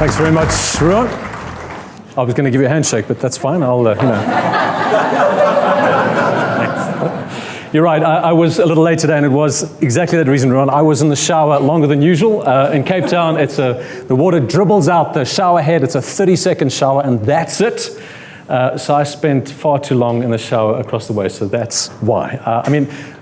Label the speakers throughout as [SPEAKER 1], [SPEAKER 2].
[SPEAKER 1] Thanks very much, Ron. I was going to give you a handshake, but that's fine. I'll, You're right, I was a little late today, and it was exactly that reason, Ron. I was in the shower longer than usual. In Cape Town, the water dribbles out the shower head. It's a 30-second shower, and that's it. So I spent far too long in the shower across the way, so that's why.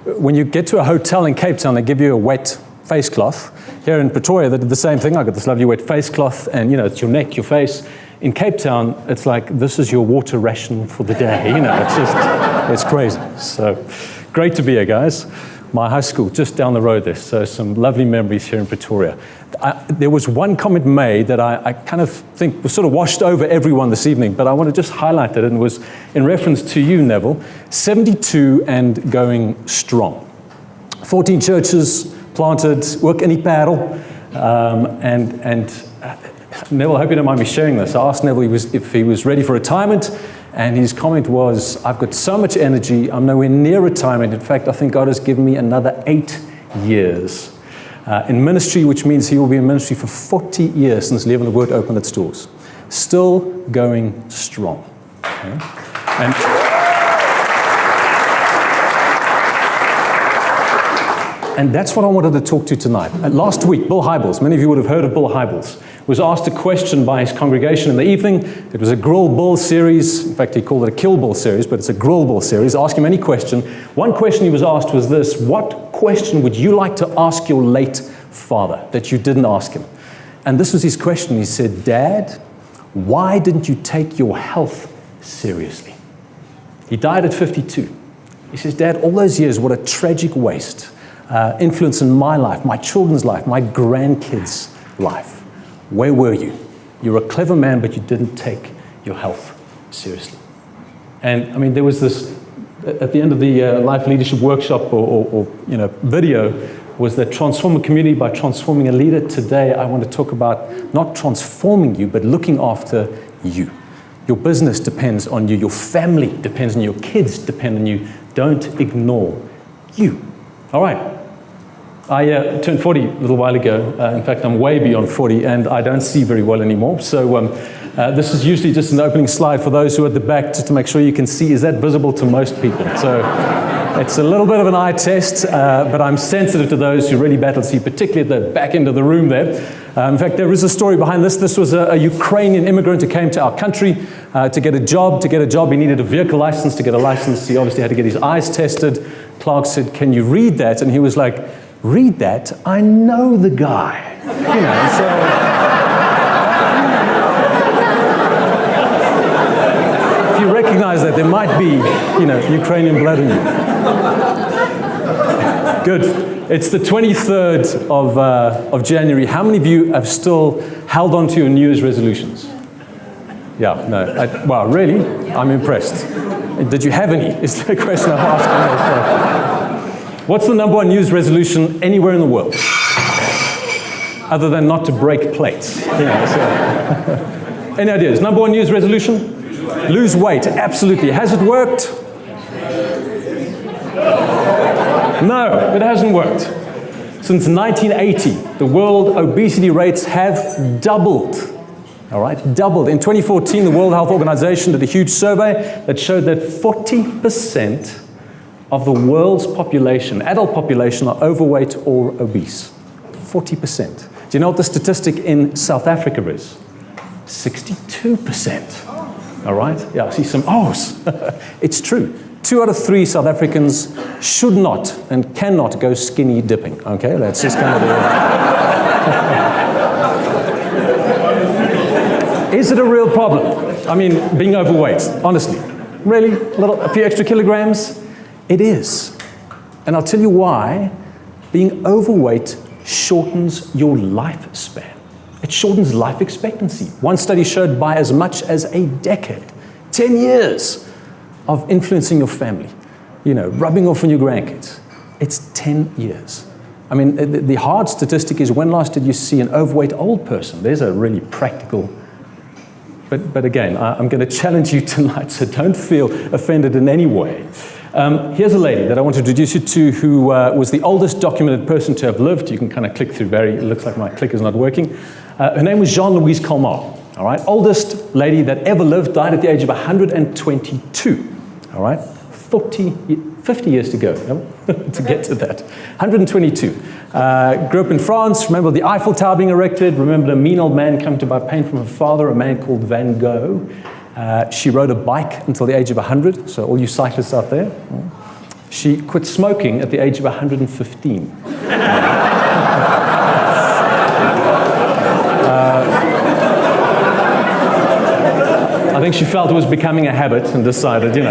[SPEAKER 1] When you get to a hotel in Cape Town, they give you a wet face cloth. Here in Pretoria, they did the same thing. I got this lovely wet face cloth, and it's your neck, your face. In Cape Town, it's like, this is your water ration for the day. It's crazy. So great to be here, guys. My high school, just down the road there, so some lovely memories here in Pretoria. There was one comment made that I kind of think was sort of washed over everyone this evening, but I want to just highlight it, and it was in reference to you, Neville. 72 and going strong. 14 churches planted, work in Iparo, and Neville, I hope you don't mind me sharing this. I asked Neville if he was ready for retirement, and his comment was, I've got so much energy, I'm nowhere near retirement. In fact, I think God has given me another 8 years in ministry, which means he will be in ministry for 40 years since Leaven of Word opened its doors. Still going strong. Okay? And that's what I wanted to talk to tonight. Last week, Bill Hybels, many of you would have heard of Bill Hybels, was asked a question by his congregation in the evening. It was a Grill Bill series. In fact, he called it a Kill Bill series, but it's a Grill Bill series. Ask him any question. One question he was asked was this: what question would you like to ask your late father that you didn't ask him? And this was his question. He said, Dad, why didn't you take your health seriously? He died at 52. He says, Dad, all those years, what a tragic waste. Influence in my life, my children's life, my grandkids' life. Where were you? You're a clever man, but you didn't take your health seriously. And there was this, at the end of the Life Leadership Workshop or video, was that transform a community by transforming a leader. Today, I want to talk about not transforming you, but looking after you. Your business depends on you. Your family depends on you. Your kids depend on you. Don't ignore you. All right. I turned 40 a little while ago. In fact, I'm way beyond 40, and I don't see very well anymore. So this is usually just an opening slide for those who are at the back, just to make sure you can see. Is that visible to most people? So it's a little bit of an eye test, but I'm sensitive to those who really battle to see, particularly at the back end of the room there. In fact, there is a story behind this. This was a Ukrainian immigrant who came to our country to get a job. To get a job, he needed a vehicle license. To get a license, he obviously had to get his eyes tested. Clark said, can you read that? And he was like, read that? I know the guy. If you recognize that, there might be, Ukrainian blood in you. Good. It's the 23rd of January. How many of you have still held on to your New Year's resolutions? Yeah, no. Wow, really? I'm impressed. Did you have any? Is the question I'm asking. What's the number one New Year's resolution anywhere in the world? Other than not to break plates. Any ideas? Number one New Year's resolution? Lose weight. Absolutely. Has it worked? No, it hasn't worked. Since 1980, the world obesity rates have doubled. All right, doubled. In 2014, the World Health Organization did a huge survey that showed that 40% of the world's population, adult population, are overweight or obese. 40%. Do you know what the statistic in South Africa is? 62%. All right? Yeah, I see some ohs. It's true. 2 out of 3 South Africans should not and cannot go skinny dipping. Okay, that's just kind of Is it a real problem? Being overweight, honestly. Really? A few extra kilograms? It is. And I'll tell you why. Being overweight shortens your lifespan. It shortens life expectancy. One study showed by as much as a decade, 10 years of influencing your family, rubbing off on your grandkids. It's 10 years. The hard statistic is, when last did you see an overweight old person? There's a really practical. But again, I'm going to challenge you tonight, so don't feel offended in any way. Here's a lady that I want to introduce you to who was the oldest documented person to have lived. You can kind of click through Barry. It looks like my click is not working. Her name was Jean-Louise Calmar. All right, oldest lady that ever lived, died at the age of 122. All right, 50 years to go to get to that. 122. Grew up in France. Remember the Eiffel Tower being erected. Remember a mean old man coming to buy paint from her father, a man called Van Gogh. She rode a bike until the age of 100. So all you cyclists out there. She quit smoking at the age of 115. I think she felt it was becoming a habit and decided, it was,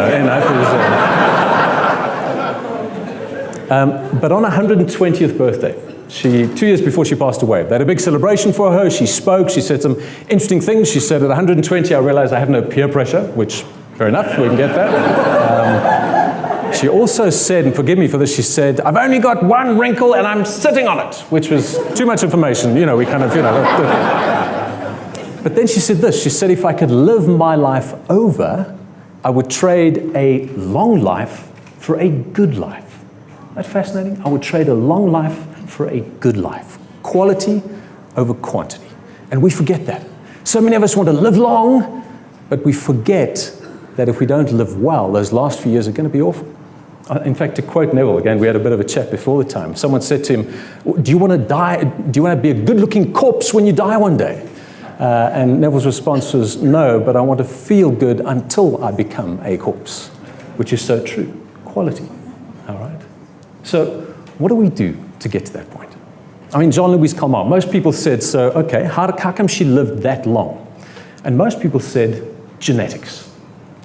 [SPEAKER 1] but on her 120th birthday, 2 years before she passed away, they had a big celebration for her. She spoke. She said some interesting things. She said, at 120, I realized I have no peer pressure, which, fair enough, we can get that. She also said, and forgive me for this, she said, I've only got one wrinkle and I'm sitting on it, which was too much information. We kind of, But then she said this. She said, if I could live my life over, I would trade a long life for a good life. Isn't that fascinating? I would trade a long life for a good life. Quality over quantity. And we forget that. So many of us want to live long, but we forget that if we don't live well, those last few years are going to be awful. In fact, to quote Neville, again, we had a bit of a chat before the time. Someone said to him, do you want to die? Do you want to be a good-looking corpse when you die one day? And Neville's response was, no, but I want to feel good until I become a corpse, which is so true. Quality, all right? So what do we do to get to that point? I mean, Jean-Louise Calmar, most people said, so, okay, how come she lived that long? And most people said, genetics.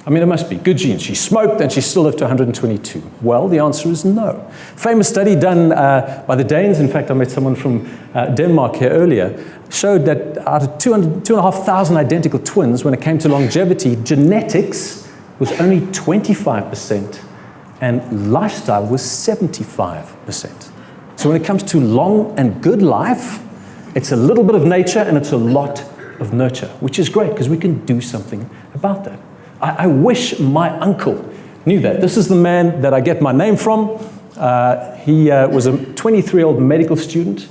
[SPEAKER 1] I mean, it must be good genes. She smoked and she still lived to 122. Well, the answer is no. Famous study done by the Danes, in fact, I met someone from Denmark here earlier, showed that out of 2,500 identical twins, when it came to longevity, genetics was only 25% and lifestyle was 75%. So when it comes to long and good life, it's a little bit of nature and it's a lot of nurture, which is great because we can do something about that. I wish my uncle knew that. This is the man that I get my name from. He was a 23-year-old medical student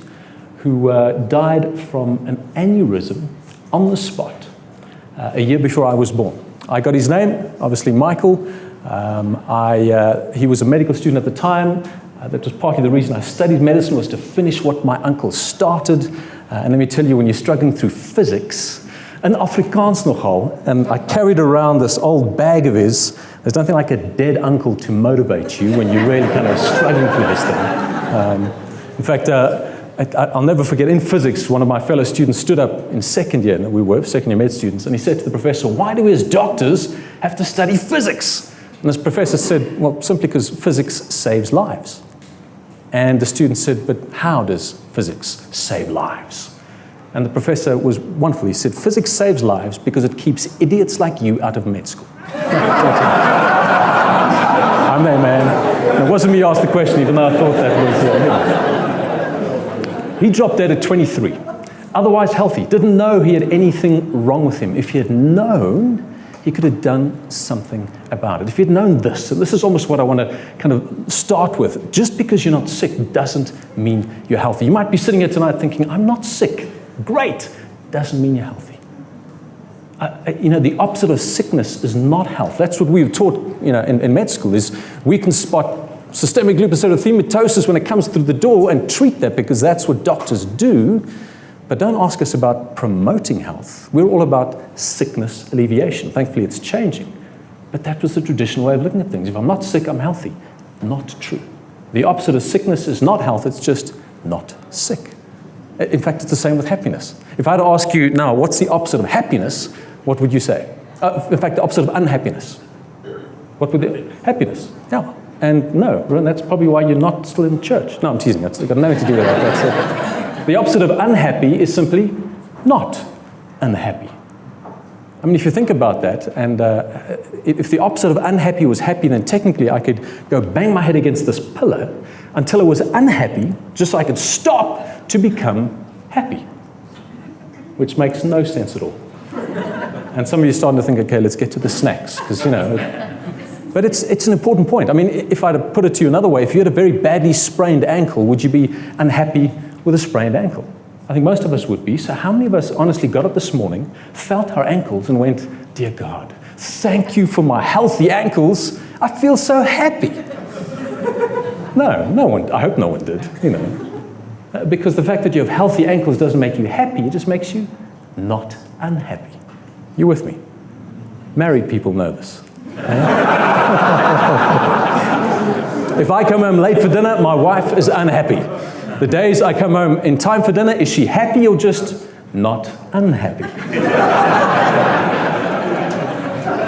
[SPEAKER 1] who died from an aneurysm on the spot a year before I was born. I got his name, obviously Michael. He was a medical student at the time. That was partly the reason I studied medicine, was to finish what my uncle started. And let me tell you, when you're struggling through physics, and Afrikaans nogal, and I carried around this old bag of his. There's nothing like a dead uncle to motivate you when you're really kind of struggling through this thing. In fact, I'll never forget, in physics, one of my fellow students stood up in second year, and we were second year med students, and he said to the professor, why do we as doctors have to study physics? And this professor said, well, simply because physics saves lives. And the student said, but how does physics save lives? And the professor was wonderful. He said, physics saves lives because it keeps idiots like you out of med school. I'm there, man. And it wasn't me who asked the question, even though I thought that was... He dropped dead at 23. Otherwise healthy. Didn't know he had anything wrong with him. If he had known, he could have done something about it. If he had known this, and this is almost what I want to kind of start with. Just because you're not sick doesn't mean you're healthy. You might be sitting here tonight thinking, I'm not sick. Great, doesn't mean you're healthy. The opposite of sickness is not health. That's what we were taught, in med school, is we can spot systemic lupus erythematosus when it comes through the door and treat that because that's what doctors do. But don't ask us about promoting health. We're all about sickness alleviation. Thankfully, it's changing. But that was the traditional way of looking at things. If I'm not sick, I'm healthy. Not true. The opposite of sickness is not health, it's just not sick. In fact, it's the same with happiness. If I had to ask you now, what's the opposite of happiness, what would you say? In fact, the opposite of unhappiness. What would the happiness? Yeah. And no, that's probably why you're not still in church. No, I'm teasing. It's got nothing to do with that. That's it. The opposite of unhappy is simply not unhappy. I mean, if you think about that, and if the opposite of unhappy was happy, then technically I could go bang my head against this pillar until I was unhappy, just so I could stop to become happy, which makes no sense at all. And some of you are starting to think, okay, let's get to the snacks, because, but it's an important point. I mean, if I had to put it to you another way, if you had a very badly sprained ankle, would you be unhappy with a sprained ankle? I think most of us would be. So how many of us honestly got up this morning, felt our ankles and went, dear God, thank you for my healthy ankles. I feel so happy. No one, I hope no one did, Because the fact that you have healthy ankles doesn't make you happy, it just makes you not unhappy. You with me? Married people know this. If I come home late for dinner, my wife is unhappy. The days I come home in time for dinner, is she happy or just not unhappy?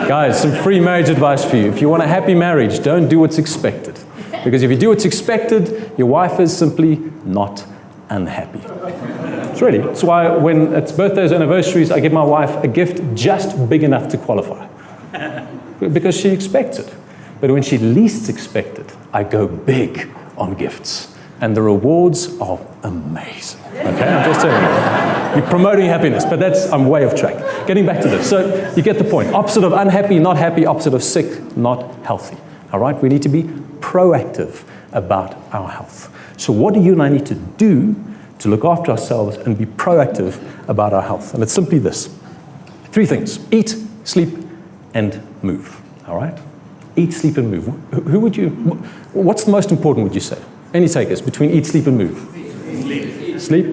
[SPEAKER 1] Guys, some free marriage advice for you. If you want a happy marriage, don't do what's expected. Because if you do what's expected, your wife is simply not unhappy. It's why when it's birthdays, anniversaries, I give my wife a gift just big enough to qualify. Because she expects it. But when she least expects it, I go big on gifts. And the rewards are amazing. Okay, I'm just telling you. You're promoting happiness, but I'm way off track. Getting back to this. So you get the point. Opposite of unhappy, not happy. Opposite of sick, not healthy. All right, we need to be proactive about our health. So what do you and I need to do to look after ourselves and be proactive about our health? And it's simply this. 3 things. Eat, sleep, and move. All right? Eat, sleep, and move. What's the most important, would you say? Any takers between eat, sleep, and move? Sleep?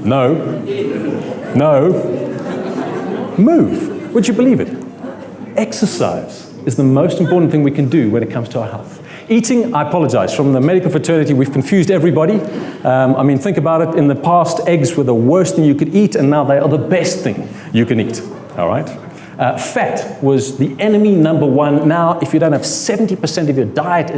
[SPEAKER 1] No. Move. Would you believe it? Exercise is the most important thing we can do when it comes to our health. Eating, I apologize, from the medical fraternity, we've confused everybody. Think about it. In the past, eggs were the worst thing you could eat, and now they are the best thing you can eat. All right? Fat was the enemy number one. Now, if you don't have 70% of your diet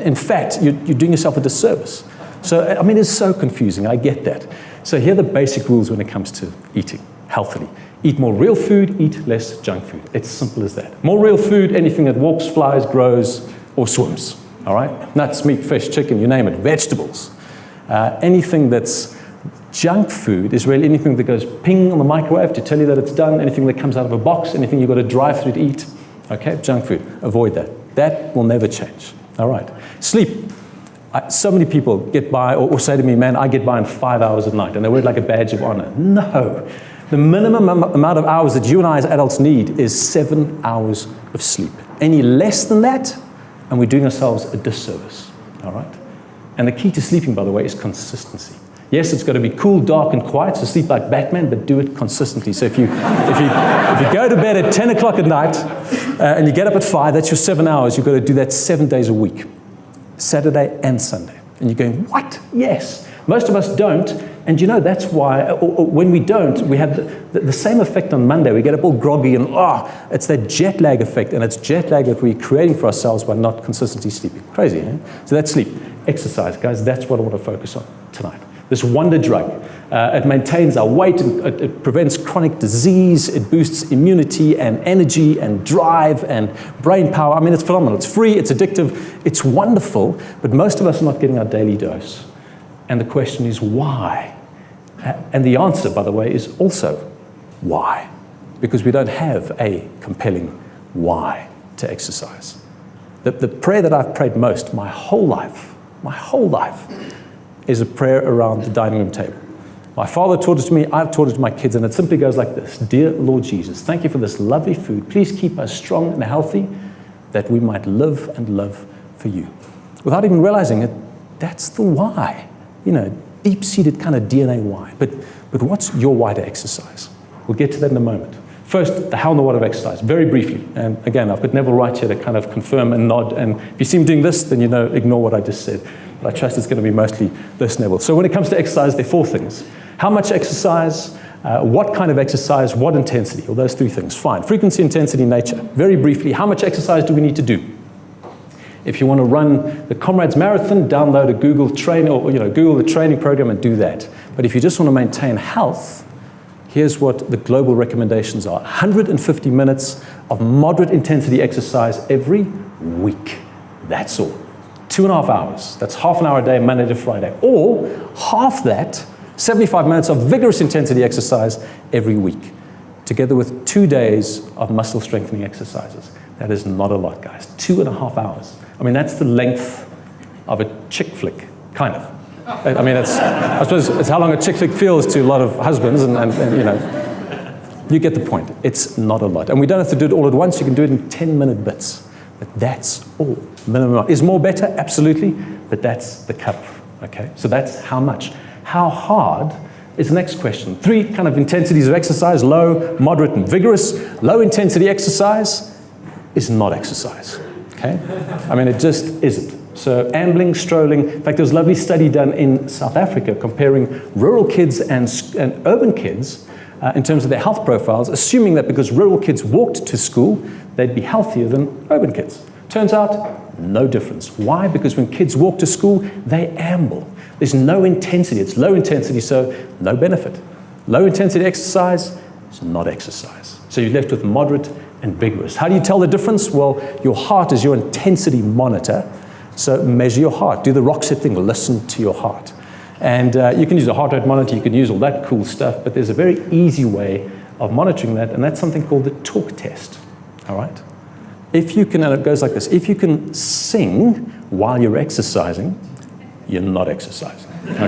[SPEAKER 1] in fat, you're doing yourself a disservice. So, it's so confusing. I get that. So here are the basic rules when it comes to eating healthily. Eat more real food, eat less junk food. It's simple as that. More real food, anything that walks, flies, grows, or swims. All right? Nuts, meat, fish, chicken, you name it. Vegetables. Anything that's junk food is really anything that goes ping on the microwave to tell you that it's done, anything that comes out of a box, anything you've got to drive through to eat. Okay? Junk food. Avoid that. That will never change. All right? Sleep. So many people get by or say to me, man, I get by in 5 hours at night, and they wear it like a badge of honor. No. The minimum amount of hours that you and I as adults need is 7 hours of sleep. Any less than that, and we're doing ourselves a disservice. All right? And the key to sleeping, by the way, is consistency. Yes, it's got to be cool, dark, and quiet, so sleep like Batman, but do it consistently. So if you go to bed at 10 o'clock at night and you get up at 5, that's your 7 hours. You've got to do that 7 days a week, Saturday and Sunday. And you're going, what? Yes. Most of us don't, and that's why when we don't, we have the same effect on Monday. We get up all groggy and, it's that jet lag effect, and it's jet lag that we're creating for ourselves by not consistently sleeping. Crazy, eh? So that's sleep. Exercise, guys, that's what I want to focus on tonight. This wonder drug. It maintains our weight, it prevents chronic disease, it boosts immunity and energy and drive and brain power. It's phenomenal. It's free, it's addictive, it's wonderful, but most of us are not getting our daily dose. And the question is why? And the answer, by the way, is also why? Because we don't have a compelling why to exercise. The prayer that I've prayed most my whole life, is a prayer around the dining room table. My father taught it to me, I've taught it to my kids, and it simply goes like this. Dear Lord Jesus, thank you for this lovely food. Please keep us strong and healthy that we might live and love for you. Without even realizing it, that's the why. Deep-seated kind of DNA why. But what's your why to exercise? We'll get to that in a moment. First, the how and the what of exercise, very briefly. And again, I've got Neville right here to kind of confirm and nod. And if you see him doing this, then ignore what I just said. But I trust it's going to be mostly this, Neville. So when it comes to exercise, there are 4 things. How much exercise, what kind of exercise, what intensity, or those 3 things. Fine. Frequency, intensity, nature. Very briefly, how much exercise do we need to do? If you want to run the Comrades Marathon, download a Google train or Google the training program and do that. But if you just want to maintain health, here's what the global recommendations are. 150 minutes of moderate intensity exercise every week. That's all. 2.5 hours. That's half an hour a day, Monday to Friday. Or half that, 75 minutes of vigorous intensity exercise every week, together with 2 days of muscle strengthening exercises. That is not a lot, guys. 2.5 hours. That's the length of a chick flick, kind of. I mean, I suppose it's how long a chick flick feels to a lot of husbands, and you know, you get the point. It's not a lot. And we don't have to do it all at once. You can do it in 10-minute bits. But that's all. Minimum. Is more better? Absolutely. But that's the cup. Okay? So that's how much. How hard is the next question. 3 kind of intensities of exercise: low, moderate, and vigorous. Low intensity exercise is not exercise. Okay? I mean, it just isn't. So ambling, strolling. In fact, there was a lovely study done in South Africa comparing rural kids and urban kids in terms of their health profiles, assuming that because rural kids walked to school, they'd be healthier than urban kids. Turns out, no difference. Why? Because when kids walk to school, they amble. There's no intensity. It's low intensity, so no benefit. Low intensity exercise is not exercise. So you're left with moderate and vigorous. How do you tell the difference? Well, your heart is your intensity monitor. So measure your heart. Do the Rockset thing. Listen to your heart. And you can use a heart rate monitor. You can use all that cool stuff. But there's a very easy way of monitoring that, and that's something called the talk test. All right? If you can, and it goes like this, if you can sing while you're exercising, you're not exercising. Okay?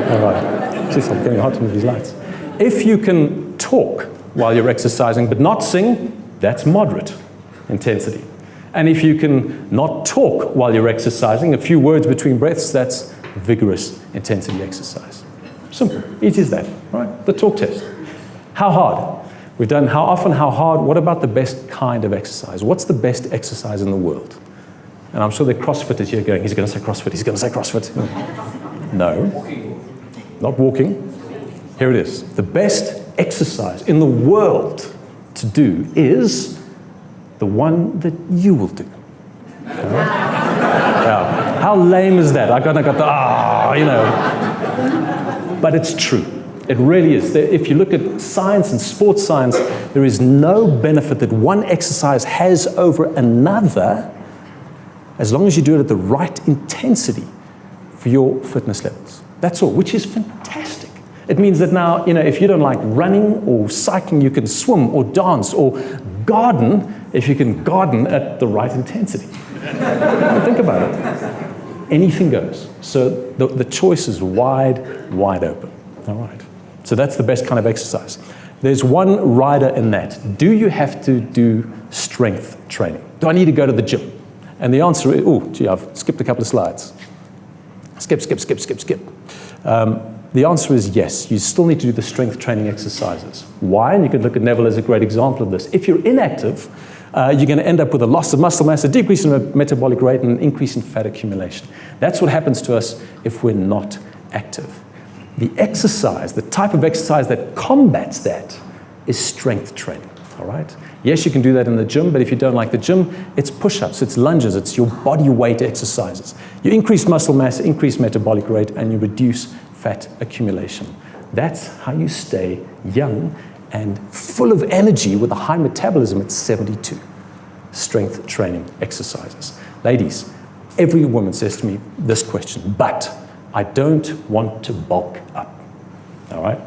[SPEAKER 1] All right. Jeez, I'm getting hot with these lights. If you can talk while you're exercising but not sing, that's moderate intensity. And if you can not talk while you're exercising, a few words between breaths, that's vigorous intensity exercise. Simple. Easy as that, right? The talk test. How hard? We've done how often, how hard. What about the best kind of exercise? What's the best exercise in the world? And I'm sure the CrossFitters here going, he's going to say CrossFit, he's going to say CrossFit. No, not walking. Here it is. The best exercise in the world to do is the one that you will do. Right? Yeah. How lame is that? I got the, you know. But it's true. It really is. If you look at science and sports science, there is no benefit that one exercise has over another as long as you do it at the right intensity for your fitness levels. That's all, which is fantastic. It means that now, you know, if you don't like running or cycling, you can swim or dance or garden if you can garden at the right intensity. Think about it. Anything goes. So the choice is wide open. All right. So that's the best kind of exercise. There's one rider in that. Do you have to do strength training? Do I need to go to the gym? And the answer is, oh, gee, I've skipped a couple of slides. Skip. The answer is yes. You still need to do the strength training exercises. Why? And you can look at Neville as a great example of this. If you're inactive, you're going to end up with a loss of muscle mass, a decrease in metabolic rate, and an increase in fat accumulation. That's what happens to us if we're not active. The exercise, the type of exercise that combats that is strength training, all right? Yes, you can do that in the gym, but if you don't like the gym, it's push-ups, it's lunges, it's your body weight exercises. You increase muscle mass, increase metabolic rate, and you reduce fat accumulation. That's how you stay young and full of energy with a high metabolism at 72. Strength training exercises. Ladies, every woman says to me this question, but I don't want to bulk up. All right?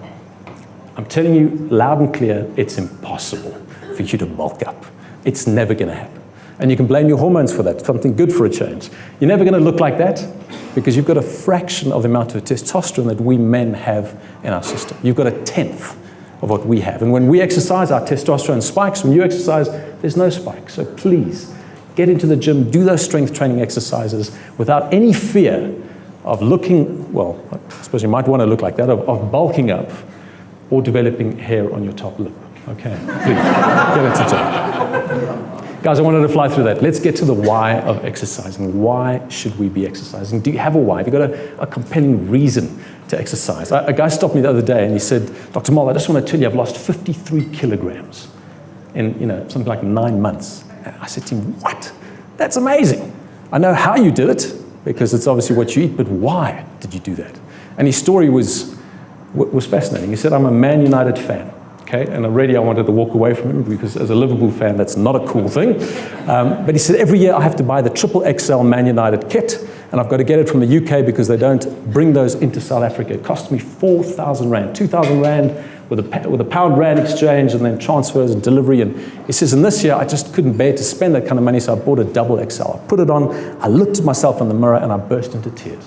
[SPEAKER 1] I'm telling you loud and clear, it's impossible for you to bulk up. It's never going to happen. And you can blame your hormones for that, something good for a change. You're never going to look like that because you've got a fraction of the amount of testosterone that we men have in our system. You've got a 1/10 of what we have. And when we exercise, our testosterone spikes. When you exercise, there's no spike. So please, get into the gym, do those strength training exercises without any fear of looking, well, I suppose you might want to look like that, of bulking up or developing hair on your top lip. Okay, please, get into gym. Guys, I wanted to fly through that. Let's get to the why of exercising. Why should we be exercising? Do you have a why? Have you got a compelling reason to exercise? A guy stopped me the other day and he said, Dr. Moll, I just want to tell you I've lost 53 kilograms in something like 9 months. I said to him, what? That's amazing. I know how you did it because it's obviously what you eat, but why did you do that? And his story was fascinating. He said, I'm a Man United fan. Okay, and already I wanted to walk away from him because as a Liverpool fan, that's not a cool thing. But he said, every year I have to buy the XXL Man United kit, and I've got to get it from the UK because they don't bring those into South Africa. It cost me 4,000 Rand, 2,000 Rand with a pound rand exchange and then transfers and delivery. And he says, in this year, I just couldn't bear to spend that kind of money, so I bought a double XL. I put it on, I looked at myself in the mirror, and I burst into tears.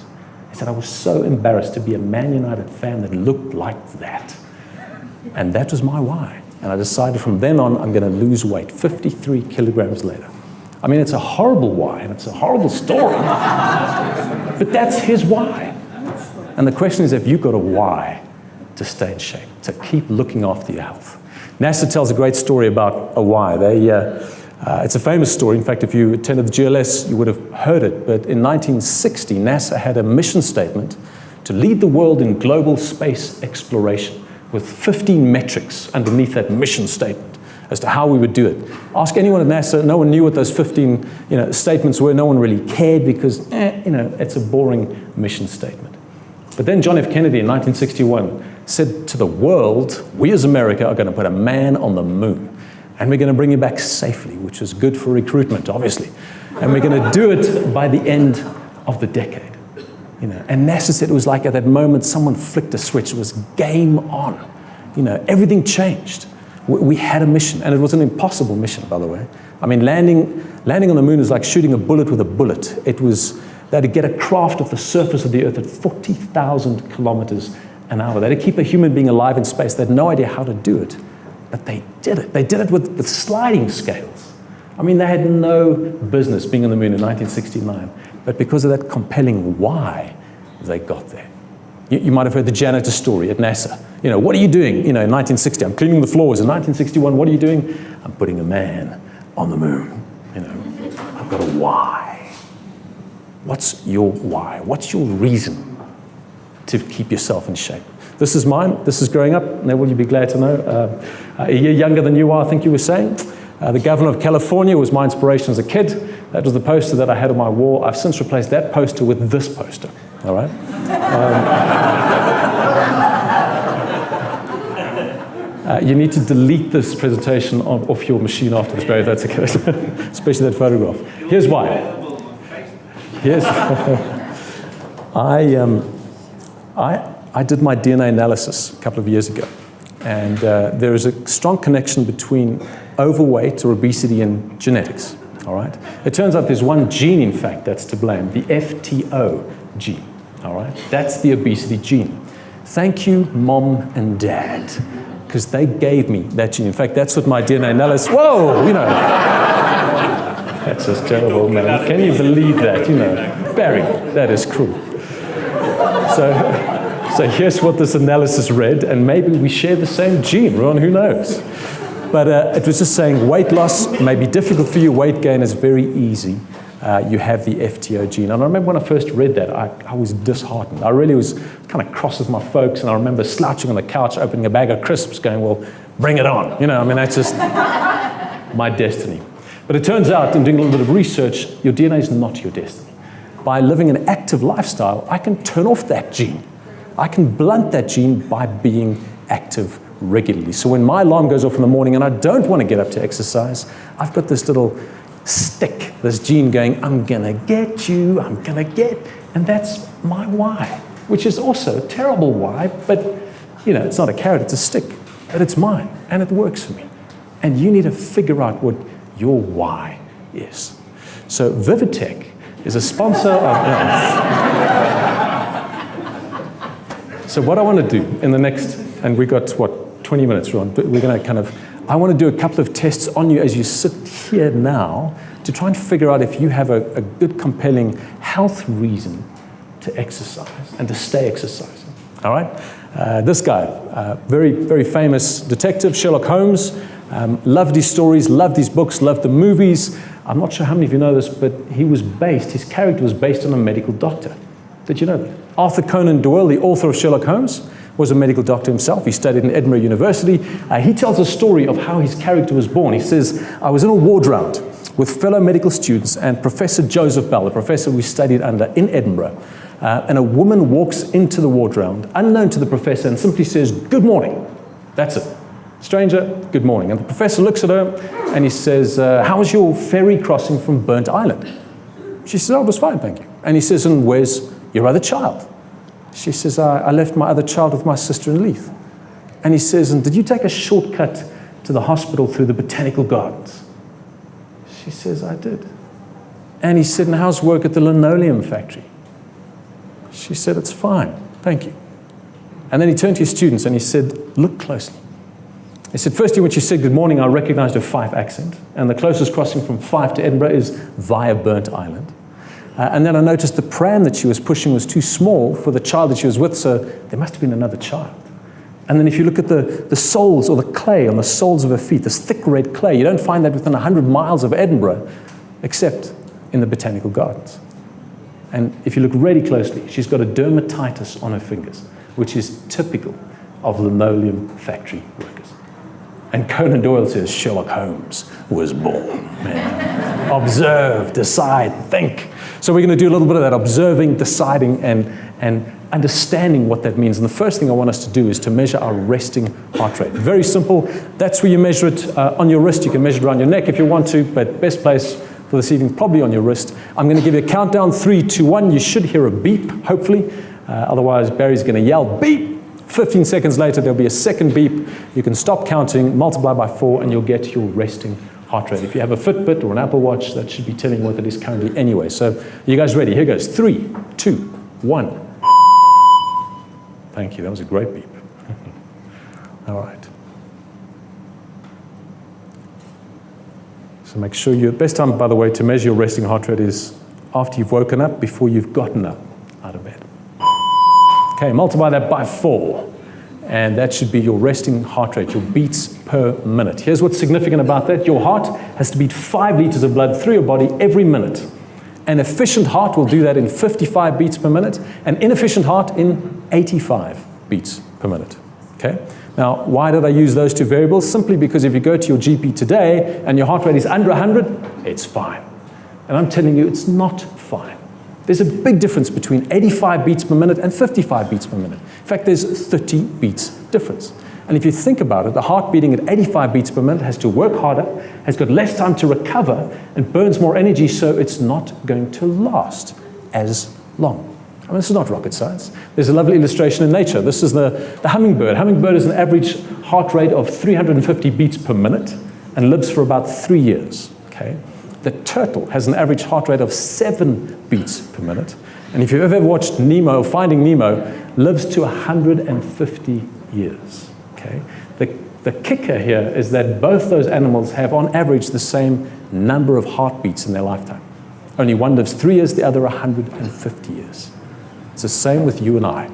[SPEAKER 1] He said, I was so embarrassed to be a Man United fan that looked like that. And that was my why. And I decided from then on, I'm going to lose weight, 53 kilograms later. I mean, it's a horrible why, and it's a horrible story. But that's his why. And the question is, have you got a why to stay in shape, to keep looking after your health? NASA tells a great story about a why. It's a famous story. In fact, if you attended the GLS, you would have heard it. But in 1960, NASA had a mission statement to lead the world in global space exploration with 15 metrics underneath that mission statement as to how we would do it. Ask anyone at NASA, no one knew what those 15 statements were. No one really cared because, it's a boring mission statement. But then John F. Kennedy in 1961 said to the world, we as America are going to put a man on the moon, and we're going to bring him back safely, which is good for recruitment, obviously. And we're going to do it by the end of the decade. And NASA said it was like at that moment someone flicked a switch. It was game on. Everything changed. We had a mission, and it was an impossible mission, by the way. I mean, landing on the moon is like shooting a bullet with a bullet. They had to get a craft off the surface of the Earth at 40,000 kilometers an hour. They had to keep a human being alive in space. They had no idea how to do it, but they did it. They did it with sliding scales. I mean, they had no business being on the moon in 1969, but because of that compelling why, they got there. You might have heard the janitor story at NASA. What are you doing? In 1960, I'm cleaning the floors. In 1961, what are you doing? I'm putting a man on the moon. I've got a why. What's your why? What's your reason to keep yourself in shape? This is mine. This is growing up. Neville, you'll be glad to know. A year younger than you are, I think you were saying. The governor of California was my inspiration as a kid. That was the poster that I had on my wall. I've since replaced that poster with this poster. All right? You need to delete this presentation off your machine after this, Barry, if that's okay. Especially that photograph. Here's why. I did my DNA analysis a couple of years ago, and there is a strong connection between overweight or obesity and genetics. All right? It turns out there's one gene, in fact, that's to blame, the FTO gene. All right? That's the obesity gene. Thank you, Mom and Dad, because they gave me that gene. In fact, that's what my DNA analysis, that's just terrible, man. Can you believe that? Barry, that is cruel. So here's what this analysis read, and maybe we share the same gene, Ron, who knows? But it was just saying weight loss may be difficult for you, weight gain is very easy. You have the FTO gene. And I remember when I first read that, I was disheartened. I really was kind of cross with my folks, and I remember slouching on the couch, opening a bag of crisps, going, well, bring it on. That's just my destiny. But it turns out, in doing a little bit of research, your DNA is not your destiny. By living an active lifestyle, I can turn off that gene. I can blunt that gene by being active regularly. So when my alarm goes off in the morning and I don't want to get up to exercise, I've got this little stick, this gene going, I'm gonna get you, and that's my why, which is also a terrible why, but it's not a carrot, it's a stick, but it's mine, and it works for me. And you need to figure out what your why is. So Vivitech is a sponsor of... So what I want to do in the next, and we got, 20 minutes, Ron, but we're going to I want to do a couple of tests on you as you sit here now to try and figure out if you have a good, compelling health reason to exercise and to stay exercising. All right? This guy, very, very famous detective, Sherlock Holmes, loved his stories, loved his books, loved the movies. I'm not sure how many of you know this, but his character was based on a medical doctor. Did you know that? Arthur Conan Doyle, the author of Sherlock Holmes, was a medical doctor himself. He studied in Edinburgh University. He tells a story of how his character was born. He says, I was in a ward round with fellow medical students and Professor Joseph Bell, the professor we studied under in Edinburgh. And a woman walks into the ward round, unknown to the professor, and simply says, good morning. That's it. Stranger, good morning. And the professor looks at her and he says, how was your ferry crossing from Burnt Island? She says, oh, it was fine, thank you. And he says, and where's your other child? She says, I left my other child with my sister in Leith. And he says, and did you take a shortcut to the hospital through the botanical gardens? She says, I did. And he said, and how's work at the linoleum factory? She said, it's fine, thank you. And then he turned to his students and he said, look closely. He said, firstly, when she said good morning, I recognized her Fife accent. And the closest crossing from Fife to Edinburgh is via Burnt Island. And then I noticed the pram that she was pushing was too small for the child that she was with, so there must have been another child. And then if you look at the soles or the clay on the soles of her feet, this thick red clay, you don't find that within 100 miles of Edinburgh, except in the botanical gardens. And if you look really closely, she's got a dermatitis on her fingers, which is typical of linoleum factory workers. And Conan Doyle says Sherlock Holmes was born. Man. Observe, decide, think. So we're going to do a little bit of that observing, deciding, and understanding what that means. And the first thing I want us to do is to measure our resting heart rate. Very simple. That's where you measure it on your wrist. You can measure it around your neck if you want to, but best place for this evening, probably on your wrist. I'm going to give you a countdown, 3, 2, 1. You should hear a beep, hopefully. Otherwise, Barry's going to yell, beep. 15 seconds later, there'll be a second beep. You can stop counting, multiply by 4, and you'll get your resting heart rate. If you have a Fitbit or an Apple Watch, that should be telling what it is currently anyway. So, are you guys ready? Here goes. 3, 2, 1. Thank you. That was a great beep. All right. So make sure the best time, by the way, to measure your resting heart rate is after you've woken up, before you've gotten up out of bed. Okay, multiply that by 4, and that should be your resting heart rate, your beats per minute. Here's what's significant about that. Your heart has to beat 5 liters of blood through your body every minute. An efficient heart will do that in 55 beats per minute, an inefficient heart in 85 beats per minute. Okay? Now, why did I use those two variables? Simply because if you go to your GP today and your heart rate is under 100, it's fine. And I'm telling you, it's not fine. There's a big difference between 85 beats per minute and 55 beats per minute. In fact, there's 30 beats difference. And if you think about it, the heart beating at 85 beats per minute has to work harder, has got less time to recover, and burns more energy, so it's not going to last as long. I mean, this is not rocket science. There's a lovely illustration in nature. This is the hummingbird. Hummingbird has an average heart rate of 350 beats per minute and lives for about 3 years. Okay? The turtle has an average heart rate of 7 beats per minute. And if you've ever watched Nemo, Finding Nemo, lives to 150 years. Okay? The kicker here is that both those animals have, on average, the same number of heartbeats in their lifetime. Only one lives 3 years, the other 150 years. It's the same with you and I.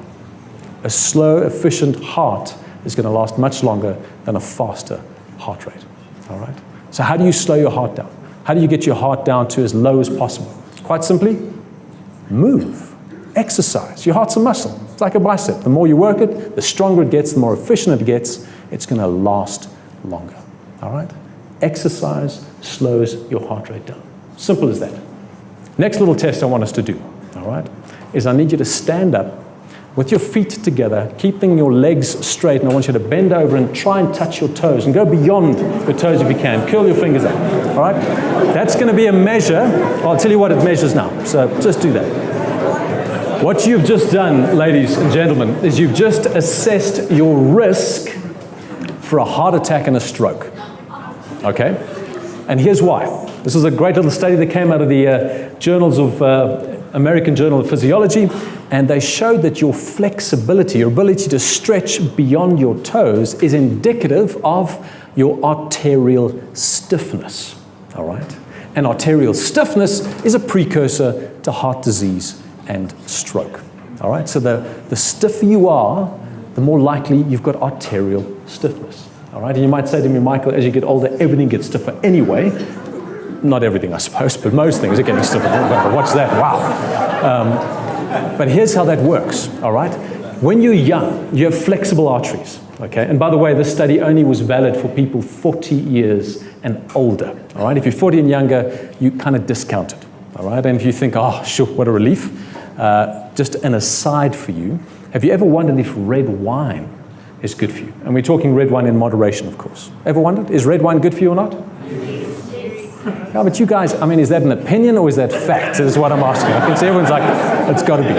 [SPEAKER 1] A slow, efficient heart is going to last much longer than a faster heart rate. All right? So how do you slow your heart down? How do you get your heart down to as low as possible? Quite simply, move, exercise. Your heart's a muscle. It's like a bicep. The more you work it, the stronger it gets, the more efficient it gets. It's going to last longer. All right? Exercise slows your heart rate down. Simple as that. Next little test I want us to do, all right, is I need you to stand up with your feet together, keeping your legs straight, and I want you to bend over and try and touch your toes, and go beyond your toes if you can. Curl your fingers up, all right? That's going to be a measure. I'll tell you what it measures now, so just do that. What you've just done, ladies and gentlemen, is you've just assessed your risk for a heart attack and a stroke, okay? And here's why. This is a great little study that came out of the journals of American Journal of Physiology, and they showed that your flexibility, your ability to stretch beyond your toes, is indicative of your arterial stiffness, all right? And arterial stiffness is a precursor to heart disease and stroke, all right? So the stiffer you are, the more likely you've got arterial stiffness, all right? And you might say to me, Michael, as you get older, everything gets stiffer anyway. Not everything, I suppose, but most things are getting stiffer. What's that? Wow. But here's how that works, all right? When you're young, you have flexible arteries, okay? And by the way, this study only was valid for people 40 years and older, all right? If you're 40 and younger, you kind of discount it, all right? And if you think, oh, sure, what a relief. Just an aside for you, have you ever wondered if red wine is good for you? And we're talking red wine in moderation, of course. Ever wondered, is red wine good for you or not? Yeah, but you guys, I mean, is that an opinion or is that fact? Is what I'm asking. I think everyone's like, it's got to be.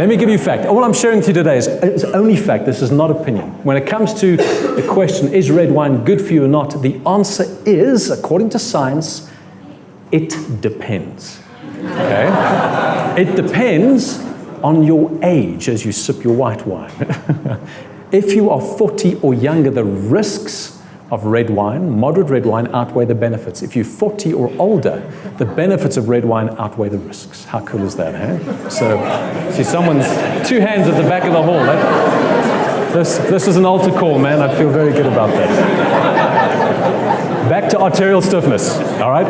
[SPEAKER 1] Let me give you fact. All I'm sharing to you today is only fact. This is not opinion. When it comes to the question, is red wine good for you or not? The answer is, according to science, it depends. Okay? It depends on your age as you sip your white wine. If you are 40 or younger, the risks of red wine, moderate red wine, outweigh the benefits. If you're 40 or older, the benefits of red wine outweigh the risks. How cool is that, eh? So, see someone's 2 hands at the back of the hall. This is an altar call, man. I feel very good about that. Back to arterial stiffness, all right?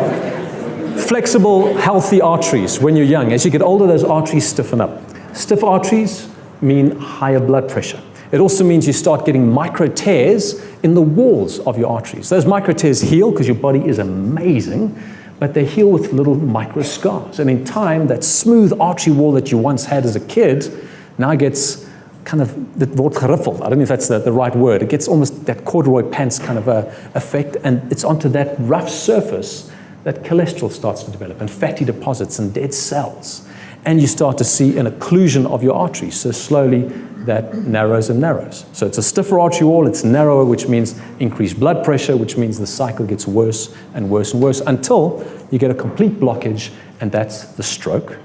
[SPEAKER 1] Flexible, healthy arteries when you're young. As you get older, those arteries stiffen up. Stiff arteries mean higher blood pressure. It also means you start getting micro tears in the walls of your arteries. Those micro tears heal because your body is amazing, but they heal with little micro scars. And in time, that smooth artery wall that you once had as a kid now gets kind of, dit word geriffeld. I don't know if that's the right word. It gets almost that corduroy pants kind of effect, and it's onto that rough surface that cholesterol starts to develop, and fatty deposits and dead cells. And you start to see an occlusion of your arteries. So slowly that narrows and narrows. So it's a stiffer artery wall, it's narrower, which means increased blood pressure, which means the cycle gets worse and worse and worse until you get a complete blockage, and that's the stroke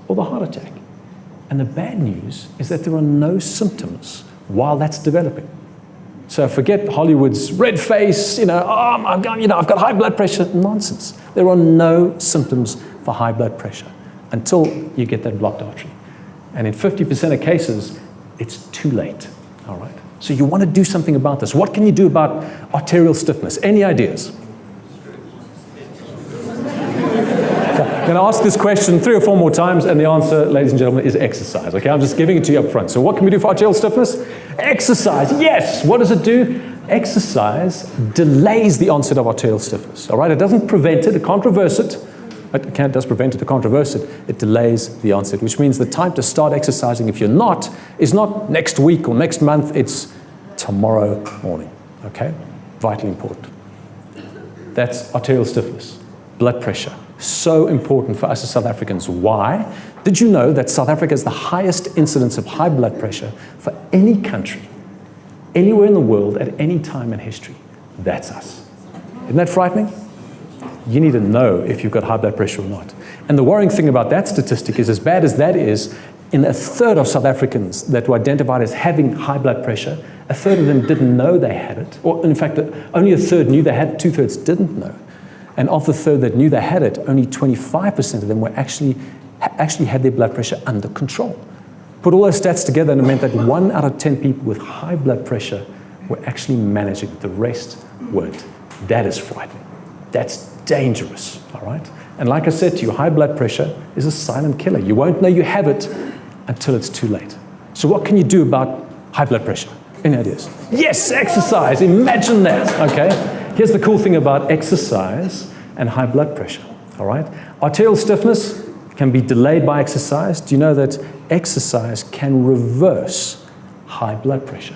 [SPEAKER 1] or the heart attack. And the bad news is that there are no symptoms while that's developing. So forget Hollywood's red face, I've got high blood pressure. Nonsense. There are no symptoms for high blood pressure until you get that blocked artery. And in 50% of cases, it's too late, all right? So you want to do something about this. What can you do about arterial stiffness? Any ideas? I'm going to ask this question 3 or 4 more times, and the answer, ladies and gentlemen, is exercise, okay? I'm just giving it to you up front. So what can we do for arterial stiffness? Exercise, yes. What does it do? Exercise delays the onset of arterial stiffness, all right? It doesn't prevent it, it can't reverse it. It does prevent it, it can't reverse it. It delays the onset, which means the time to start exercising, if you're not, is not next week or next month, it's tomorrow morning, okay? Vitally important. That's arterial stiffness, blood pressure. So important for us as South Africans. Why? Did you know that South Africa has the highest incidence of high blood pressure for any country, anywhere in the world, at any time in history? That's us. Isn't that frightening? You need to know if you've got high blood pressure or not. And the worrying thing about that statistic is, as bad as that is, in 1/3 of South Africans that were identified as having high blood pressure, 1/3 of them didn't know they had it. Or in fact, only 1/3 knew they had it, 2/3 didn't know. And of the 1/3 that knew they had it, only 25% of them were actually had their blood pressure under control. Put all those stats together, and it meant that 1 out of 10 people with high blood pressure were actually managing it. The rest weren't. That is frightening. That's dangerous, all right? And like I said to you, high blood pressure is a silent killer. You won't know you have it until it's too late. So what can you do about high blood pressure? Any ideas? Yes, exercise. Imagine that, okay? Here's the cool thing about exercise and high blood pressure, all right? Arterial stiffness can be delayed by exercise. Do you know that exercise can reverse high blood pressure?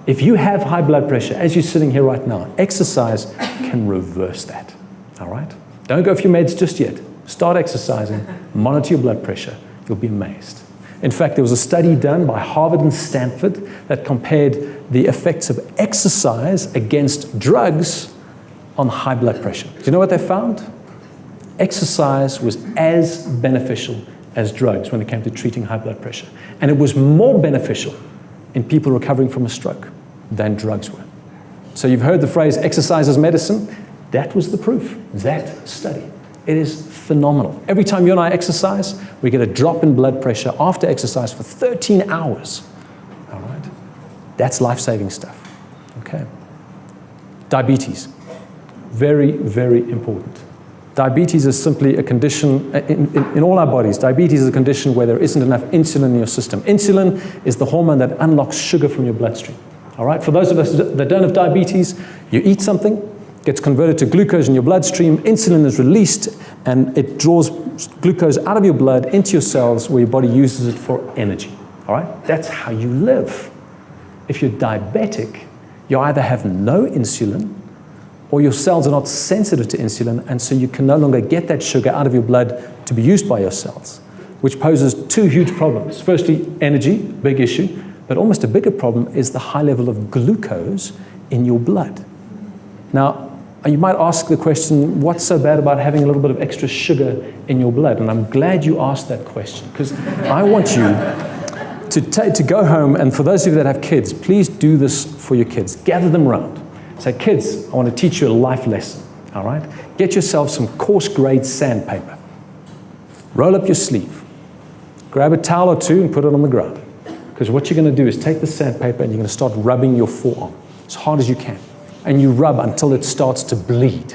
[SPEAKER 1] If you have high blood pressure, as you're sitting here right now, exercise can reverse that, all right? Don't go for your meds just yet. Start exercising, monitor your blood pressure. You'll be amazed. In fact, there was a study done by Harvard and Stanford that compared the effects of exercise against drugs on high blood pressure. Do you know what they found? Exercise was as beneficial as drugs when it came to treating high blood pressure. And it was more beneficial in people recovering from a stroke than drugs were. So you've heard the phrase, exercise is medicine. That was the proof, that study. It is phenomenal. Every time you and I exercise, we get a drop in blood pressure after exercise for 13 hours. All right? That's life-saving stuff. Okay. Diabetes. Very, very important. Diabetes is simply a condition, in all our bodies, diabetes is a condition where there isn't enough insulin in your system. Insulin is the hormone that unlocks sugar from your bloodstream. All right? For those of us that don't have diabetes, you eat something, gets converted to glucose in your bloodstream, insulin is released, and it draws glucose out of your blood into your cells where your body uses it for energy. All right? That's how you live. If you're diabetic, you either have no insulin or your cells are not sensitive to insulin, and so you can no longer get that sugar out of your blood to be used by your cells. which poses two huge problems. Firstly, energy, big issue, but almost a bigger problem is the high level of glucose in your blood. Now, you might ask the question, what's so bad about having a little bit of extra sugar in your blood? And I'm glad you asked that question, because I want you to go home, and for those of you that have kids, please do this for your kids. Gather them around. Say, kids, I want to teach you a life lesson, all right? Get yourself some coarse grade sandpaper. Roll up your sleeve. Grab a towel or two and put it on the ground. Because what you're going to do is take the sandpaper and you're going to start rubbing your forearm as hard as you can. And you rub until it starts to bleed,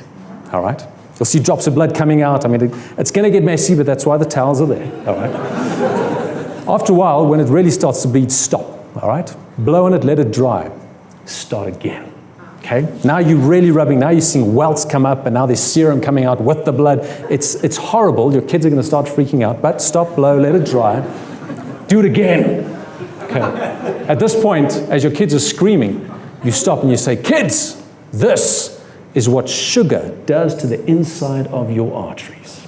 [SPEAKER 1] all right? You'll see drops of blood coming out. I mean, it's going to get messy, but that's why the towels are there, all right? After a while, when it really starts to bleed, stop, all right? Blow on it, let it dry. Start again, okay? Now you're really rubbing. Now you're seeing welts come up, and now there's serum coming out with the blood. It's horrible. Your kids are going to start freaking out, but stop, blow, let it dry. Do it again, okay? At this point, as your kids are screaming, you stop and you say, kids, this is what sugar does to the inside of your arteries.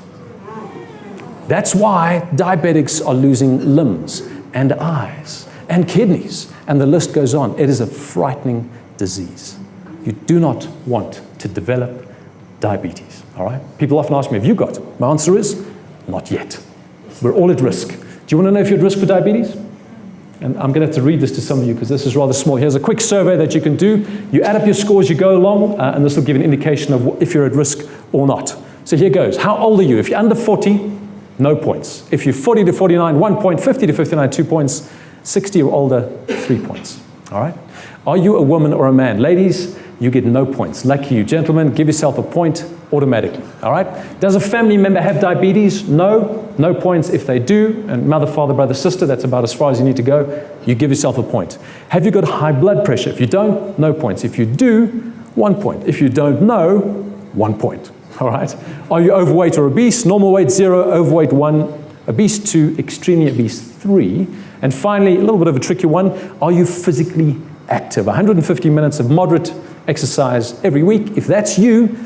[SPEAKER 1] That's why diabetics are losing limbs and eyes and kidneys, and the list goes on. It is a frightening disease. You do not want to develop diabetes, all right? People often ask me, have you got it? My answer is, not yet. We're all at risk. Do you want to know if you're at risk for diabetes? And I'm going to have to read this to some of you because this is rather small. Here's a quick survey that you can do. You add up your scores, you go along, and this will give an indication of if you're at risk or not. So here goes. How old are you? If you're under 40, no points. If you're 40 to 49, 1 point. 50 to 59, 2 points. 60 or older, 3 points. All right? Are you a woman or a man? Ladies, you get no points. Lucky you. Gentlemen, give yourself a point automatically. All right? Does a family member have diabetes? No. No points if they do. And mother, father, brother, sister, that's about as far as you need to go. You give yourself a point. Have you got high blood pressure? If you don't, no points. If you do, 1 point. If you don't know, 1 point. All right? Are you overweight or obese? Normal weight, 0. Overweight, 1. Obese, 2. Extremely obese, 3. And finally, a little bit of a tricky one. Are you physically active? 150 minutes of moderate exercise every week. If that's you,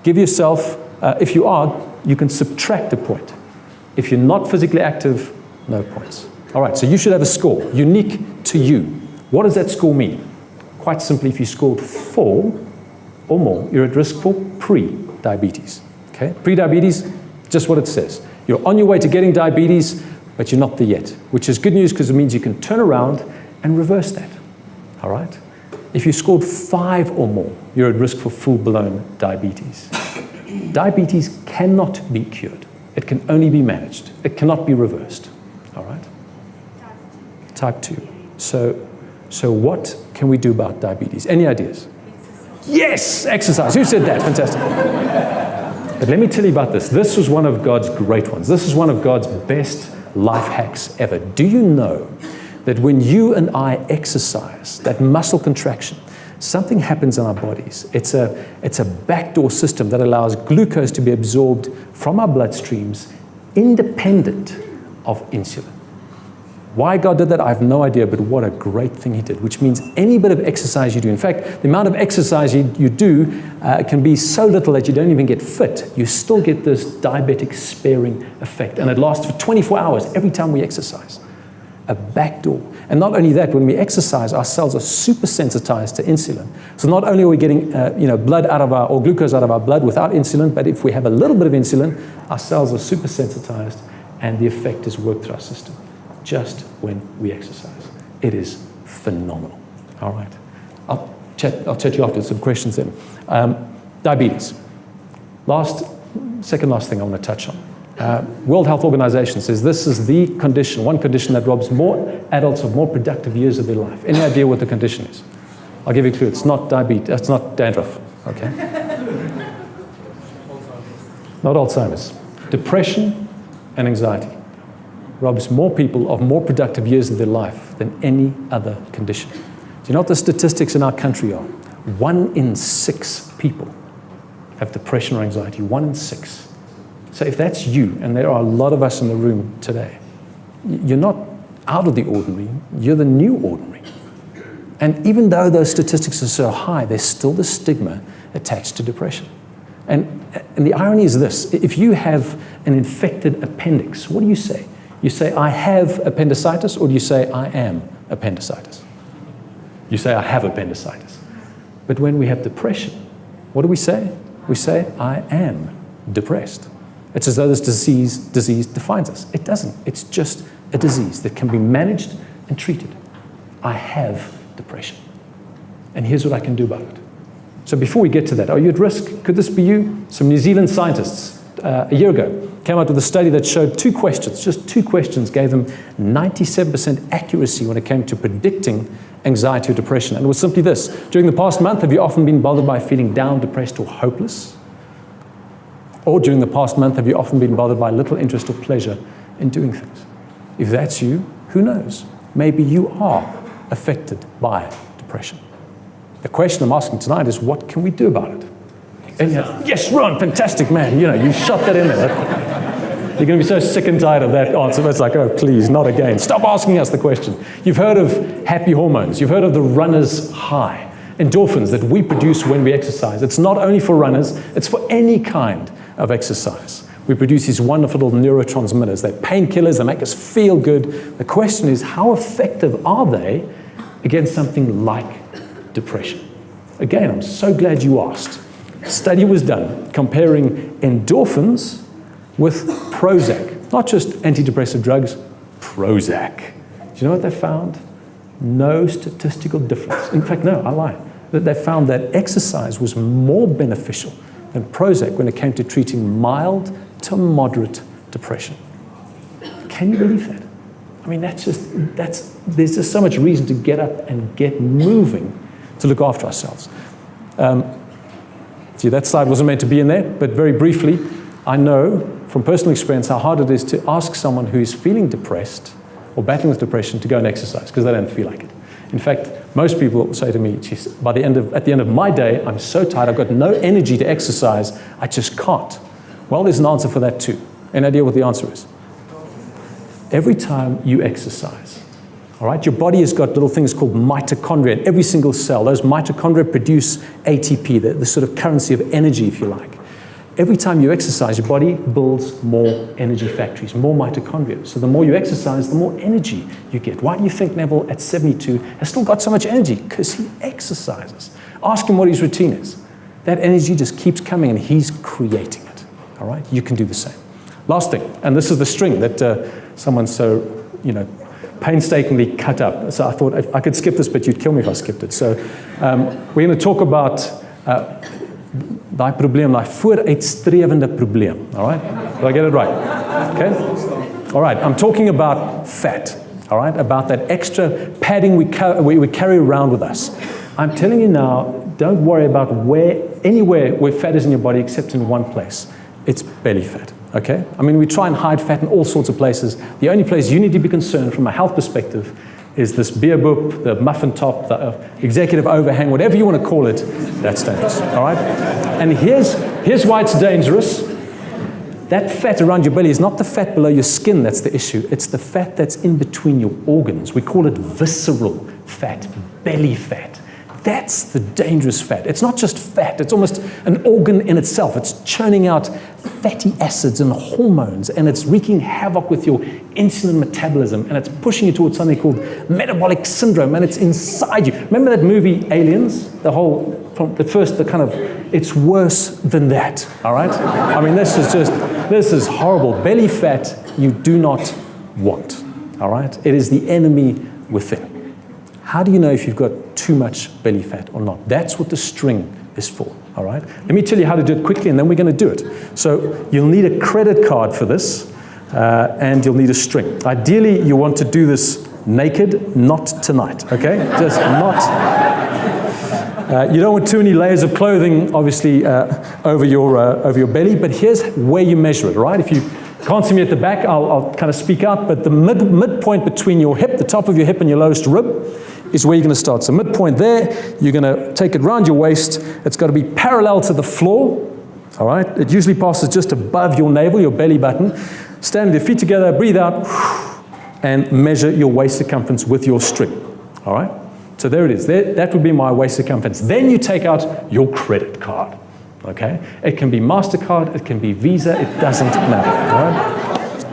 [SPEAKER 1] give yourself, if you are, you can subtract a point. If you're not physically active, no points. All right, so you should have a score, unique to you. What does that score mean? Quite simply, if you scored 4 or more, you're at risk for pre-diabetes. Okay, pre-diabetes, just what it says. You're on your way to getting diabetes, but you're not there yet, which is good news because it means you can turn around and reverse that. All right? If you scored 5 or more, you're at risk for full-blown diabetes. Diabetes cannot be cured. It can only be managed. It cannot be reversed. All right? Type 2. So what can we do about diabetes? Any ideas? Exercise. Yes, exercise. Who said that? Fantastic. But let me tell you about this. This was one of God's great ones. This is one of God's best life hacks ever. Do you know that when you and I exercise, that muscle contraction, something happens in our bodies. It's a backdoor system that allows glucose to be absorbed from our bloodstreams independent of insulin. Why God did that, I have no idea, but what a great thing He did, which means any bit of exercise you do, in fact, the amount of exercise you do can be so little that you don't even get fit. You still get this diabetic sparing effect, and it lasts for 24 hours every time we exercise. A backdoor. And not only that, when we exercise, our cells are super sensitized to insulin. So not only are we getting blood out of or glucose out of our blood without insulin, but if we have a little bit of insulin, our cells are super sensitized, and the effect is worked through our system just when we exercise. It is phenomenal. All right. I'll chat to you after some questions then. Diabetes. Second last thing I want to touch on. World Health Organization says this is the condition, one condition that robs more adults of more productive years of their life. Any idea what the condition is? I'll give you a clue. It's not diabetes. It's not dandruff. Okay. Not Alzheimer's. Depression and anxiety robs more people of more productive years of their life than any other condition. Do you know what the statistics in our country are? 1 in 6 people have depression or anxiety. 1 in 6. So if that's you, and there are a lot of us in the room today, you're not out of the ordinary, you're the new ordinary. And even though those statistics are so high, there's still the stigma attached to depression. And the irony is this: if you have an infected appendix, what do you say? You say, I have appendicitis, or do you say, I am appendicitis? You say, I have appendicitis. But when we have depression, what do we say? We say, I am depressed. It's as though this disease defines us. It doesn't. It's just a disease that can be managed and treated. I have depression. And here's what I can do about it. So before we get to that, are you at risk? Could this be you? Some New Zealand scientists a year ago came out with a study that showed two questions, just two questions, gave them 97% accuracy when it came to predicting anxiety or depression. And it was simply this: during the past month, have you often been bothered by feeling down, depressed, or hopeless? Or during the past month, have you often been bothered by little interest or pleasure in doing things? If that's you, who knows? Maybe you are affected by depression. The question I'm asking tonight is, what can we do about it? And yes, Ron, fantastic, man. You know, you shot that in there. You're going to be so sick and tired of that answer. It's like, oh, please, not again. Stop asking us the question. You've heard of happy hormones. You've heard of the runner's high. Endorphins that we produce when we exercise. It's not only for runners, it's for any kind of exercise. We produce these wonderful little neurotransmitters. They're painkillers. They make us feel good. The question is, how effective are they against something like depression? Again, I'm so glad you asked. A study was done comparing endorphins with Prozac. Not just antidepressive drugs, Prozac. Do you know what they found? No statistical difference. In fact, no, I lie. They found that exercise was more beneficial than Prozac when it came to treating mild to moderate depression. Can you believe that? I mean, there's just so much reason to get up and get moving to look after ourselves. See, that slide wasn't meant to be in there, but very briefly, I know from personal experience how hard it is to ask someone who is feeling depressed or battling with depression to go and exercise because they don't feel like it. In fact, most people say to me, geez, at the end of my day, I'm so tired, I've got no energy to exercise, I just can't. Well, there's an answer for that too. Any idea what the answer is? Every time you exercise, all right, your body has got little things called mitochondria in every single cell. Those mitochondria produce ATP, the sort of currency of energy, if you like. Every time you exercise, your body builds more energy factories, more mitochondria. So the more you exercise, the more energy you get. Why do you think Neville at 72 has still got so much energy? Because he exercises. Ask him what his routine is. That energy just keeps coming and he's creating it. All right? You can do the same. Last thing, and this is the string that someone so, painstakingly cut up. So I thought if I could skip this, but you'd kill me if I skipped it. So we're going to talk about daai probleem, daai vooruitstrevende probleem. All right? Did I get it right? Okay? All right. I'm talking about fat. All right? About that extra padding we carry around with us. I'm telling you now, don't worry about anywhere where fat is in your body except in one place. It's belly fat. Okay? I mean, we try and hide fat in all sorts of places. The only place you need to be concerned from a health perspective is this beer boop, the muffin top, the executive overhang, whatever you want to call it, that's dangerous. All right? And here's why it's dangerous. That fat around your belly is not the fat below your skin that's the issue. It's the fat that's in between your organs. We call it visceral fat, belly fat. That's the dangerous fat. It's not just fat. It's almost an organ in itself. It's churning out fatty acids and hormones, and it's wreaking havoc with your insulin metabolism, and it's pushing you towards something called metabolic syndrome, and it's inside you. Remember that movie Aliens? It's worse than that, all right? I mean, this is horrible. Belly fat you do not want, all right? It is the enemy within. How do you know if you've got too much belly fat or not? That's what the string is for, all right? Let me tell you how to do it quickly, and then we're going to do it. So you'll need a credit card for this, and you'll need a string. Ideally, you want to do this naked, not tonight, okay? Just not. You don't want too many layers of clothing, obviously, over your belly, but here's where you measure it, all right? If you can't see me at the back, I'll kind of speak out, but the midpoint between your hip, the top of your hip and your lowest rib, is where you're going to start. So midpoint there, you're going to take it around your waist. It's got to be parallel to the floor, all right? It usually passes just above your navel, your belly button. Stand with your feet together, breathe out, and measure your waist circumference with your string, all right? So there it is. That would be my waist circumference. Then you take out your credit card, okay? It can be MasterCard, it can be Visa, it doesn't matter,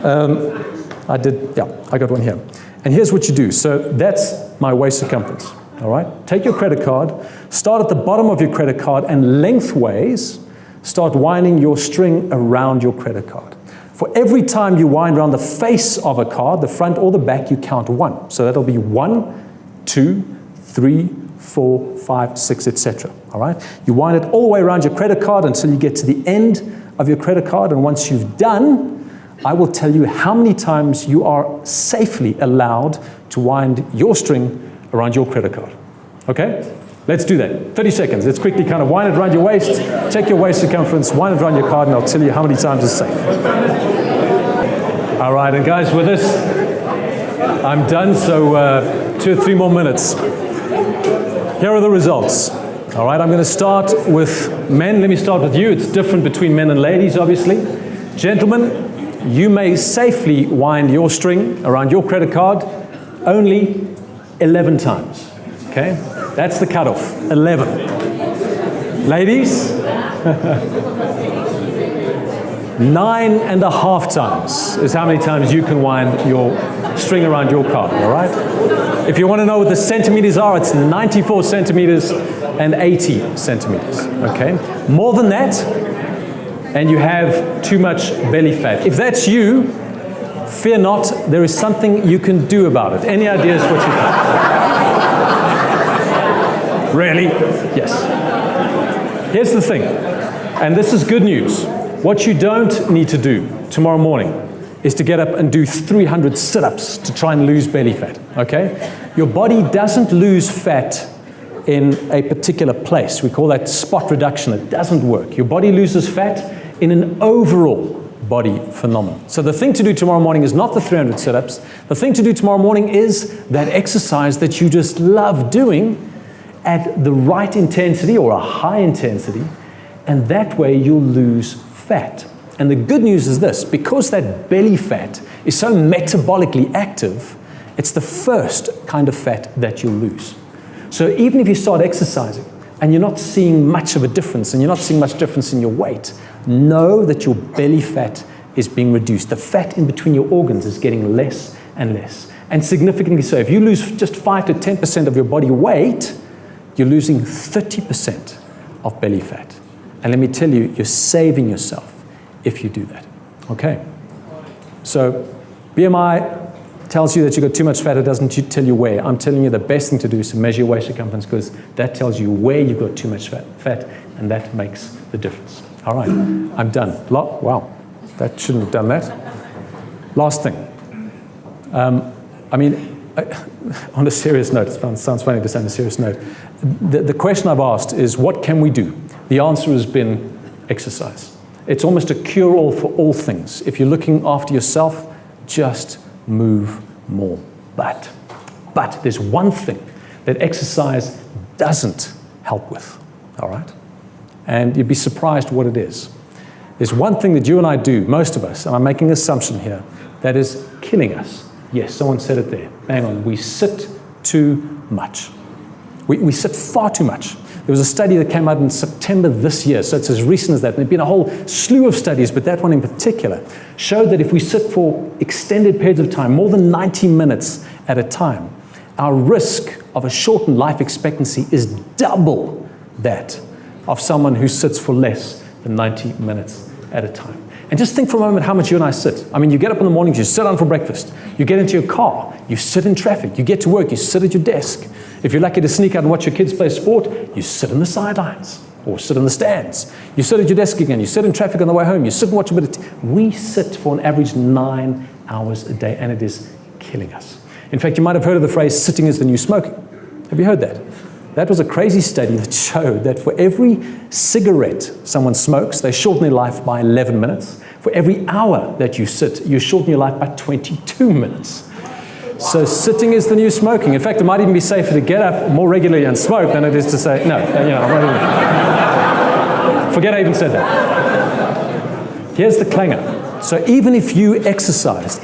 [SPEAKER 1] all right? I did, yeah, I got one here. And here's what you do. So that's my waist circumference, all right? Take your credit card, start at the bottom of your credit card, and lengthways, start winding your string around your credit card. For every time you wind around the face of a card, the front or the back, you count 1. So that'll be 1, 2, 3, 4, 5, 6, etc. All right? You wind it all the way around your credit card until you get to the end of your credit card, and once you've done, I will tell you how many times you are safely allowed to wind your string around your credit card. Okay? Let's do that. 30 seconds. Let's quickly kind of wind it around your waist, check your waist circumference, wind it around your card, and I'll tell you how many times it's safe. All right, and guys, with this, I'm done, so 2 or 3 more minutes. Here are the results. All right, I'm going to start with men. Let me start with you. It's different between men and ladies, obviously. Gentlemen, you may safely wind your string around your credit card only 11 times. Okay? That's the cutoff, 11. Ladies, 9.5 times is how many times you can wind your string around your card, all right? If you want to know what the centimeters are, it's 94 centimeters and 80 centimeters, okay? More than that, and you have too much belly fat. If that's you, fear not, there is something you can do about it. Any ideas what you can? Really? Yes. Here's the thing, and this is good news. What you don't need to do tomorrow morning is to get up and do 300 sit-ups to try and lose belly fat, okay? Your body doesn't lose fat in a particular place. We call that spot reduction. It doesn't work. Your body loses fat in an overall body phenomenon. So the thing to do tomorrow morning is not the 300 sit-ups. The thing to do tomorrow morning is that exercise that you just love doing at the right intensity or a high intensity, and that way you'll lose fat. And the good news is this, because that belly fat is so metabolically active, it's the first kind of fat that you'll lose. So even if you start exercising and you're not seeing much of a difference and you're not seeing much difference in your weight, know that your belly fat is being reduced. The fat in between your organs is getting less and less. And significantly so. If you lose just 5 to 10% of your body weight, you're losing 30% of belly fat. And let me tell you, you're saving yourself if you do that. Okay? So BMI tells you that you've got too much fat. It doesn't tell you where. I'm telling you the best thing to do is to measure your waist circumference, because that tells you where you've got too much fat, and that makes the difference. All right, I'm done. Wow, that shouldn't have done that. Last thing. On a serious note, it sounds funny to say on a serious note, the question I've asked is, what can we do? The answer has been exercise. It's almost a cure-all for all things. If you're looking after yourself, just move more. But there's one thing that exercise doesn't help with, all right? And you'd be surprised what it is. There's one thing that you and I do, most of us, and I'm making an assumption here, that is killing us. Yes, someone said it there. Hang on, we sit too much. We sit far too much. There was a study that came out in September this year, so it's as recent as that. And there's been a whole slew of studies, but that one in particular showed that if we sit for extended periods of time, more than 90 minutes at a time, our risk of a shortened life expectancy is double that of someone who sits for less than 90 minutes at a time. And just think for a moment how much you and I sit. I mean, you get up in the mornings, you sit down for breakfast, you get into your car, you sit in traffic, you get to work, you sit at your desk. If you're lucky to sneak out and watch your kids play sport, you sit in the sidelines or sit in the stands. You sit at your desk again, you sit in traffic on the way home, you sit and watch a bit of TV. We sit for an average 9 hours a day, and it is killing us. In fact, you might have heard of the phrase, sitting is the new smoking. Have you heard that? That was a crazy study that showed that for every cigarette someone smokes, they shorten their life by 11 minutes. For every hour that you sit, you shorten your life by 22 minutes. So sitting is the new smoking. In fact, it might even be safer to get up more regularly and smoke than it is to say, no, I'm not even. Forget I even said that. Here's the clanger. So even if you exercise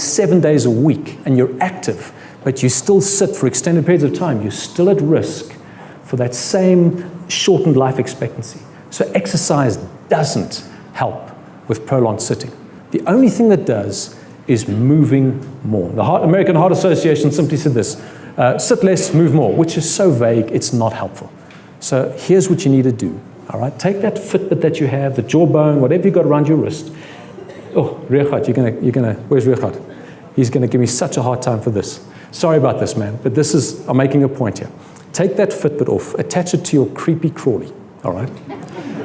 [SPEAKER 1] 7 days a week and you're active, but you still sit for extended periods of time, you're still at risk for that same shortened life expectancy. So exercise doesn't help with prolonged sitting. The only thing that does is moving more. The American Heart Association simply said this, sit less, move more, which is so vague, it's not helpful. So here's what you need to do, all right? Take that Fitbit that you have, the jawbone, whatever you've got around your wrist. Oh, Richard, where's Richard? He's gonna give me such a hard time for this. Sorry about this, man, but I'm making a point here. Take that Fitbit off, attach it to your creepy crawly, all right?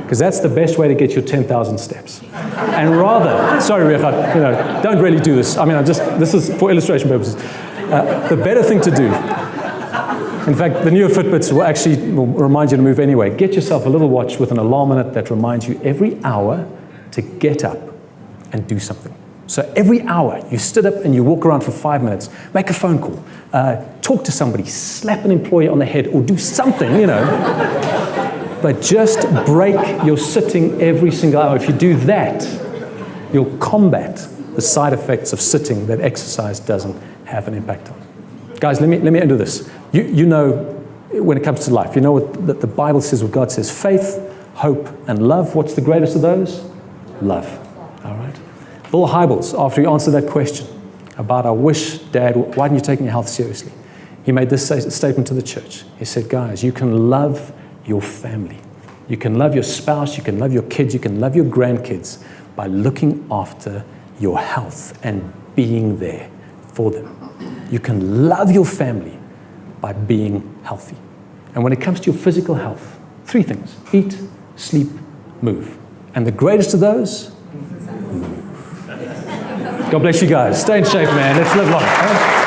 [SPEAKER 1] Because that's the best way to get your 10,000 steps. And rather, sorry, Richard, don't really do this. I mean, this is for illustration purposes. The better thing to do, in fact, the newer Fitbits will remind you to move anyway. Get yourself a little watch with an alarm on it that reminds you every hour to get up and do something. So every hour, you stood up and you walk around for 5 minutes, make a phone call, talk to somebody, slap an employee on the head, or do something, But just break your sitting every single hour. If you do that, you'll combat the side effects of sitting that exercise doesn't have an impact on. Guys, let me end with this. You know, when it comes to life, you know what the Bible says, what God says, faith, hope, and love. What's the greatest of those? Love, all right? Bill Hybels, after he answered that question about, I wish, Dad, why didn't you take your health seriously? He made this statement to the church. He said, guys, you can love your family. You can love your spouse, you can love your kids, you can love your grandkids by looking after your health and being there for them. You can love your family by being healthy. And when it comes to your physical health, 3 things: eat, sleep, move. And the greatest of those, God bless you guys. Stay in shape, man. Let's live long.